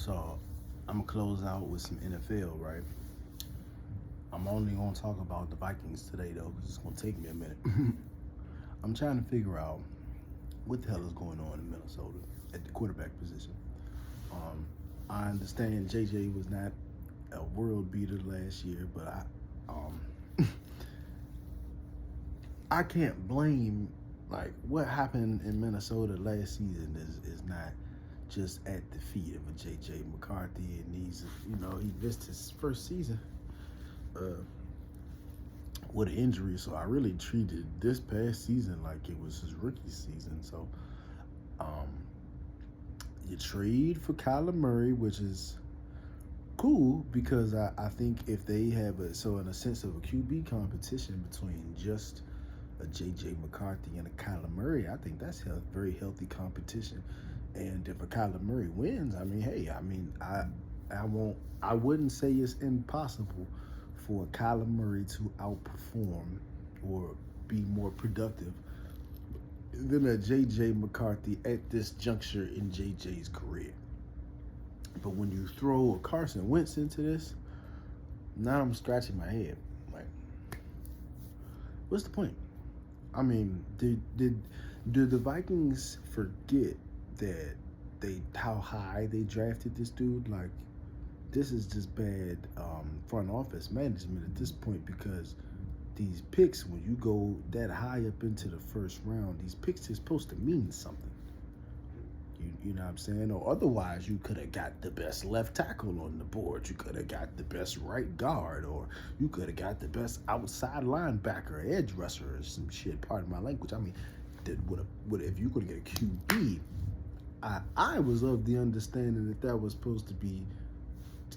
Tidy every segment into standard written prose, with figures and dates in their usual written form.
So I'm gonna close out with some NFL, right? I'm only gonna talk about the Vikings today though, because it's gonna take me a minute. I'm trying to figure out what the hell is going on in Minnesota at the quarterback position. Um, I understand JJ was not a world beater last year, but I can't blame like what happened in Minnesota last season is not just at the feet of a JJ McCarthy, and he missed his first season uh, with an injury. So I really treated this past season like it was his rookie season. So um, you trade for Kyler Murray, which is cool because I think if they have in a sense of a QB competition between just a JJ McCarthy and a Kyler Murray, I think that's very healthy competition. And if a Kyler Murray wins, I wouldn't say it's impossible for Kyler Murray to outperform or be more productive than a JJ McCarthy at this juncture in JJ's career. But when you throw a Carson Wentz into this, now I'm scratching my head. Like, what's the point? I mean, did the Vikings forget that how high they drafted this dude? Like, this is just bad front office management at this point, because these picks, when you go that high up into the first round, these picks are supposed to mean something. You know what I'm saying? Or otherwise, you could have got the best left tackle on the board. You could have got the best right guard, or you could have got the best outside linebacker, edge rusher, or some shit. Pardon my language. I mean, if you could get a QB, I was of the understanding that was supposed to be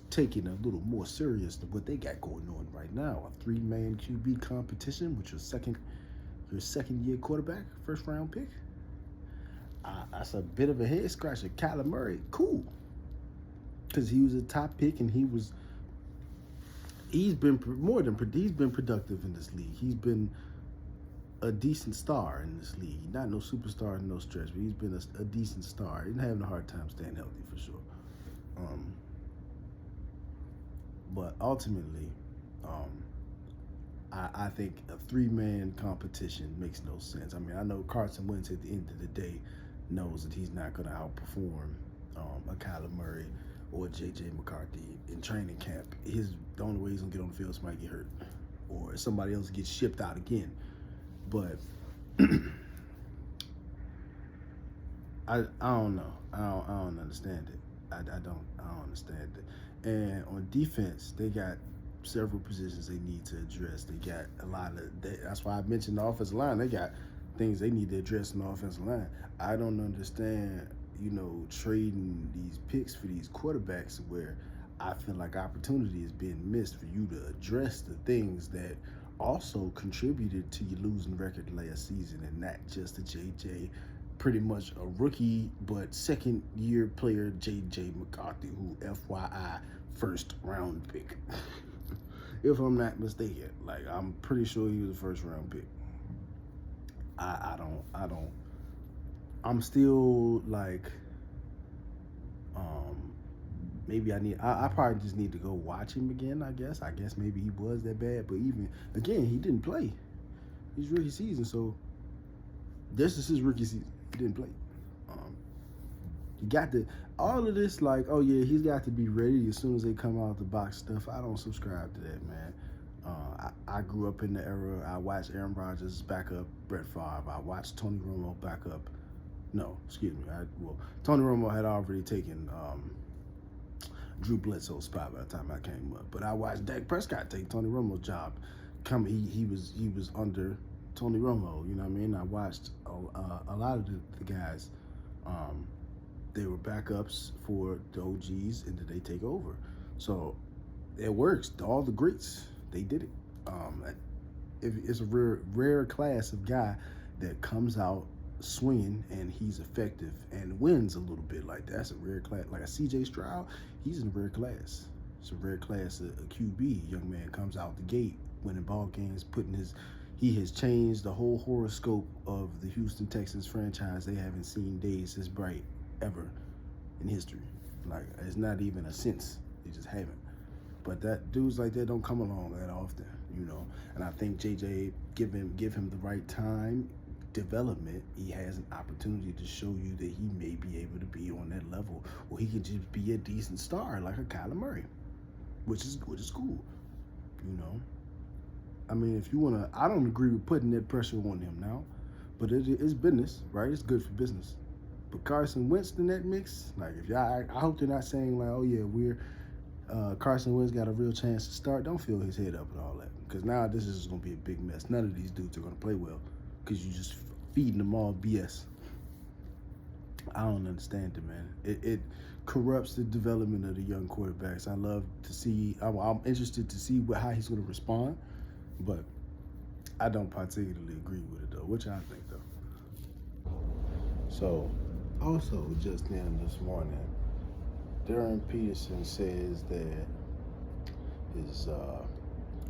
taken a little more serious than what they got going on right now. A 3-man QB competition with your second year quarterback, first round pick. That's a bit of a head scratcher. Kyler Murray, cool, because he was a top pick and he's been productive in this league. He's been a decent star in this league. Not no superstar in no stretch, but he's been a decent star. He's having a hard time staying healthy for sure. But ultimately, I think a 3-man competition makes no sense. I mean, I know Carson Wentz at the end of the day knows that he's not going to outperform a Kyler Murray or JJ McCarthy in training camp. The only way he's going to get on the field is somebody get hurt or somebody else gets shipped out again. But I don't know. I don't understand it. I don't understand it. And on defense, they got several positions they need to address. They got a lot of that's why I mentioned the offensive line. They got things they need to address in the offensive line. I don't understand, trading these picks for these quarterbacks where I feel like opportunity is being missed for you to address the things that also contributed to your losing record last season, and not just a JJ, pretty much a rookie but second year player JJ McCarthy, who FYI first round pick. If I'm not mistaken, like I'm pretty sure he was a first round pick. I'm still like, maybe I probably just need to go watch him again, I guess maybe he was that bad, but even again, he didn't play his rookie season, so this is his rookie season. He didn't play. You got all of this, like, oh yeah, he's got to be ready as soon as they come out the box stuff. I don't subscribe to that, man. I grew up in the era. I watched Aaron Rodgers back up Brett Favre. I watched Tony Romo back up. No, excuse me. Tony Romo had already taken Drew Bledsoe's spot by the time I came up. But I watched Dak Prescott take Tony Romo's job. He was under Tony Romo. You know what I mean? I watched a lot of the guys. They were backups for the OGs, and did they take over? So it works. All the greats, they did it. It's a rare class of guy that comes out swinging and he's effective and wins a little bit. Like, that's a rare class. Like a CJ Stroud, he's in a rare class. It's a rare class of a QB. Young man comes out the gate winning ball games, he has changed the whole horoscope of the Houston Texans franchise. They haven't seen days this bright ever in history. Like, it's not even a sense. They just haven't. But that dudes like that don't come along that often, you know. And I think JJ, give him the right time, development, he has an opportunity to show you that he may be able to be on that level, or he can just be a decent star like a Kyler Murray, which is cool, you know. I mean, if you wanna, I don't agree with putting that pressure on him now, but it's business, right? It's good for business. But Carson Wentz in that mix, like if y'all, I hope they're not saying like, oh yeah, Carson Wentz got a real chance to start. Don't fill his head up with all that, because now this is going to be a big mess. None of these dudes are going to play well because you just feeding them all BS. I don't understand it, man. It corrupts the development of the young quarterbacks. I love to see. I'm interested to see how he's going to respond, but I don't particularly agree with it though. What y'all think though? So, also just then this morning, Darren Peterson says that his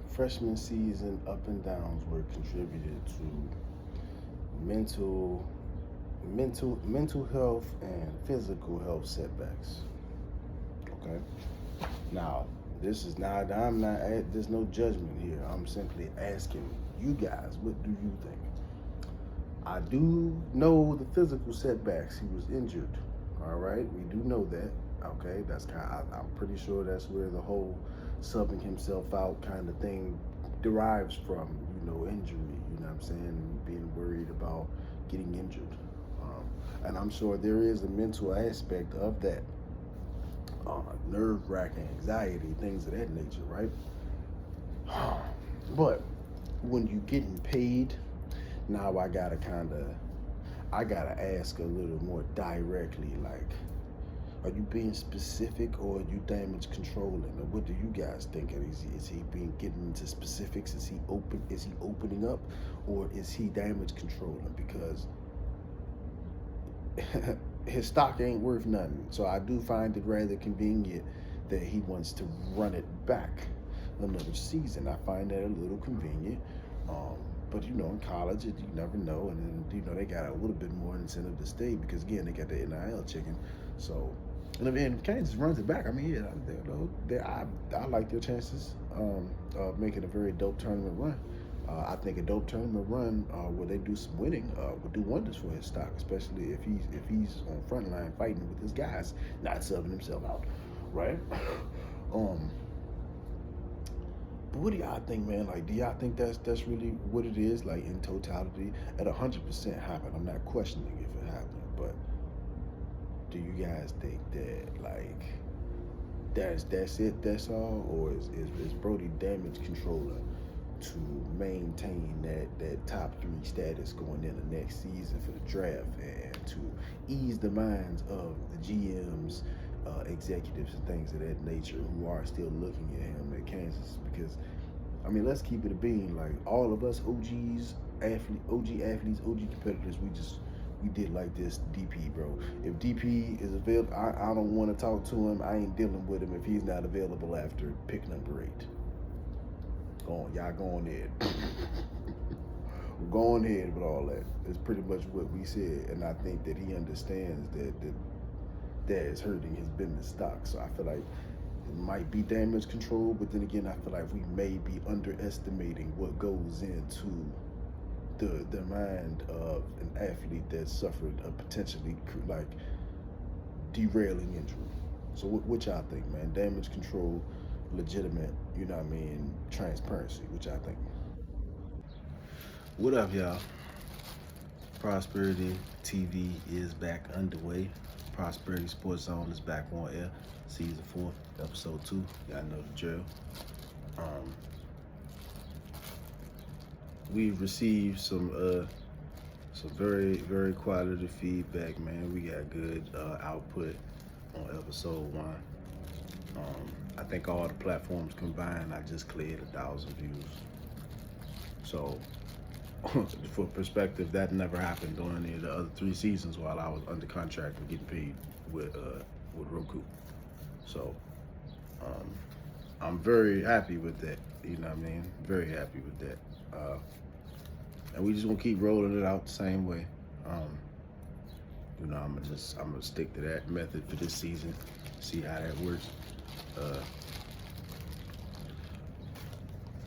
freshman season up and downs were contributed to mental health and physical health setbacks. Okay. Now, there's no judgment here. I'm simply asking you guys, what do you think? I do know the physical setbacks. He was injured. All right, we do know that. Okay, I'm pretty sure that's where the whole subbing himself out kind of thing derives from, injury, you know what I'm saying, being worried about getting injured. And I'm sure there is a mental aspect of that, nerve-wracking anxiety, things of that nature, right? But when you getting paid, now I gotta ask a little more directly, like, are you being specific, or are you damage controlling? Or what do you guys think? Is he getting into specifics? Is he opening up, or is he damage controlling? Because his stock ain't worth nothing. So I do find it rather convenient that he wants to run it back another season. I find that a little convenient. But in college, you never know, and then they got a little bit more incentive to stay because again they got the NIL chicken. So, and if Kansas runs it back, I mean, yeah, I like their chances of making a very dope tournament run. I think a dope tournament run where they do some winning would do wonders for his stock, especially if he's on front line fighting with his guys, not subbing himself out, right? But what do y'all think, man? Like, do y'all think that's really what it is, like, in totality? At 100% happened. I'm not questioning if it happened, but do you guys think that, like, that's it, that's all? Or is Brody damage controlling to maintain that top 3 status going into next season for the draft and to ease the minds of the GMs, executives and things of that nature who are still looking at him at Kansas? Because I mean, let's keep it a bean. Like, all of us OG athletes, OG competitors, we did like this DP, bro. If DP is available, I don't want to talk to him. I ain't dealing with him if he's not available after pick number 8. Y'all go on ahead. Go on ahead with all that. It's pretty much what we said, and I think that he understands that is hurting his business stock. So I feel like it might be damage control, but then again, I feel like we may be underestimating what goes into the mind of an athlete that suffered a potentially like derailing injury. So what y'all think, man? Damage control, legitimate, transparency. What y'all think? What up, y'all? Prosperity TV is back underway. Prosperity Sports Zone is back on air. Season 4, episode 2. Y'all know the drill. We've received some very, very quality feedback, man. We got good output on episode 1. I think all the platforms combined, I just cleared 1,000 views. So, for perspective, that never happened during any of the other 3 seasons while I was under contract and getting paid with Roku. So, I'm very happy with that. You know what I mean? Very happy with that. And we just gonna keep rolling it out the same way. You know, I'm gonna stick to that method for this season, see how that works.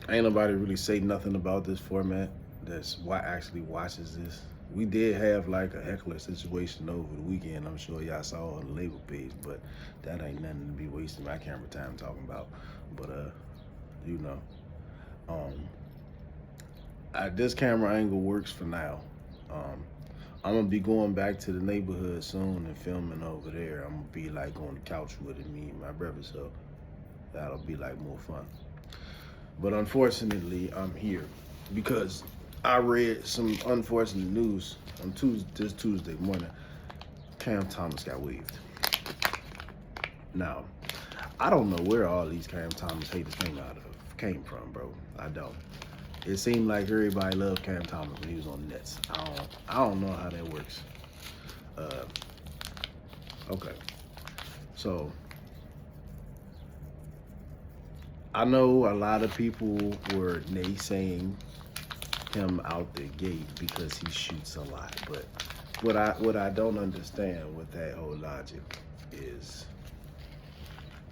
Ain't nobody really say nothing about this format that's actually watches this. We did have like a heckler situation over the weekend. I'm sure y'all saw on the label page, but that ain't nothing to be wasting my camera time talking about. But you know, this camera angle works for now. I'm gonna be going back to the neighborhood soon and filming over there. I'm gonna be like on the couch with it, me and my brother, so that'll be like more fun. But unfortunately, I'm here because I read some unfortunate news on this Tuesday morning. Cam Thomas got waived. Now, I don't know where all these Cam Thomas haters came from, bro. I don't. It seemed like everybody loved Cam Thomas when he was on the Nets. I don't know how that works. Okay, so I know a lot of people were naysaying him out the gate because he shoots a lot, but what I don't understand with that whole logic is,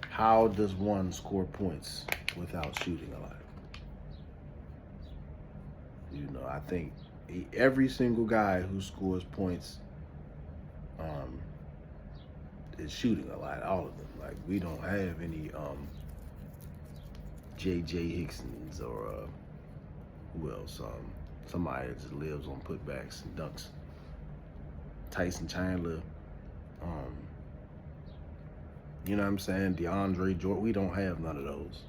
how does one score points without shooting a lot? You know, I think every single guy who scores points is shooting a lot, all of them. Like, we don't have any J.J. Hicksons or who else? Somebody that just lives on putbacks and dunks. Tyson Chandler. You know what I'm saying? DeAndre Jordan. We don't have none of those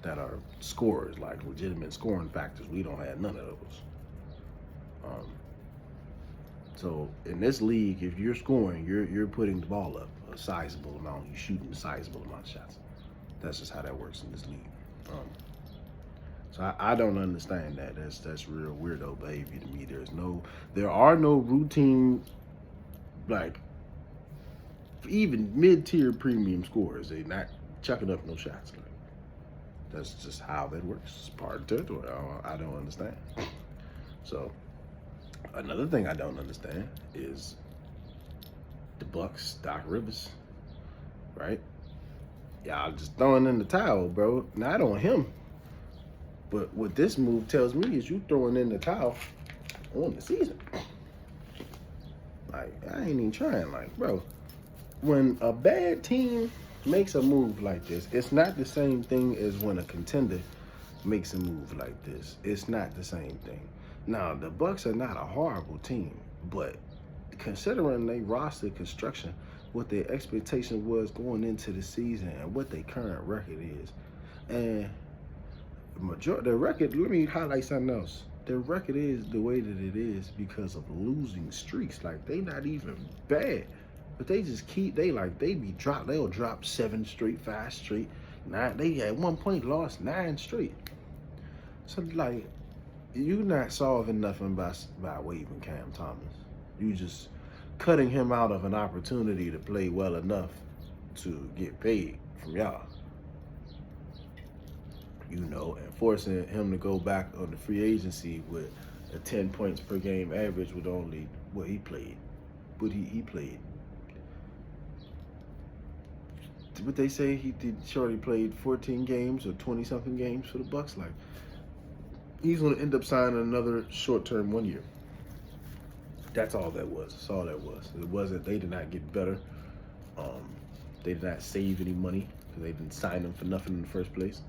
that are scorers, like legitimate scoring factors. We don't have none of those. So in this league, if you're scoring, you're putting the ball up a sizable amount. You're shooting a sizable amount of shots. That's just how that works in this league. So I don't understand that. That's real weirdo behavior to me. There are no routine, like, even mid-tier premium scorers. They not chucking up no shots. Like, that's just how that works. It's part of the territory. I don't understand. So another thing I don't understand is the Bucks, Doc Rivers, right? Y'all just throwing in the towel, bro. Not on him. But what this move tells me is you throwing in the towel on the season. Like, I ain't even trying. Like, bro, when a bad team makes a move like this, it's not the same thing as when a contender makes a move like this. It's not the same thing. Now, the Bucks are not a horrible team, but considering their roster construction, what their expectation was going into the season and what their current record is, and the record, let me highlight something else. Their record is the way that it is because of losing streaks. Like, they not even bad, but they just they'll drop 7 straight, 5 straight. They at one point lost 9 straight. So, like, you not solving nothing by waiving Cam Thomas. You just cutting him out of an opportunity to play well enough to get paid from y'all. You know, and forcing him to go back on the free agency with a 10 points per game average with only what he played. But he played. What they say, Shorty played 14 games or 20-something games for the Bucks. Like, he's going to end up signing another short-term 1 year. That's all that was. That's all that was. It wasn't, they did not get better. They did not save any money because they didn't sign him for nothing in the first place.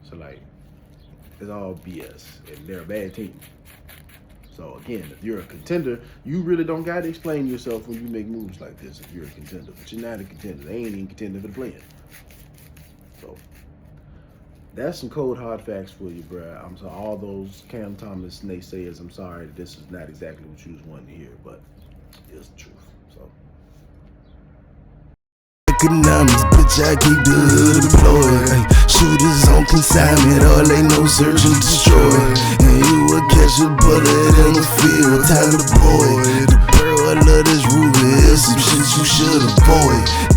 So, like, it's all BS, and they're a bad team. So, again, if you're a contender, you really don't got to explain yourself when you make moves like this if you're a contender. But you're not a contender. They ain't even contender for the play-in. So, that's some cold, hard facts for you, bruh. I'm sorry, all those Cam Thomas naysayers, I'm sorry, this is not exactly what you was wanting to hear, but it's the truth. So, economics, bitch, I keep the hood employed. Ay, shooters on consignment, all they know search and destroy. And you will catch a bullet in the field, time to boy. The barrel of this Ruger is some shit you should avoid.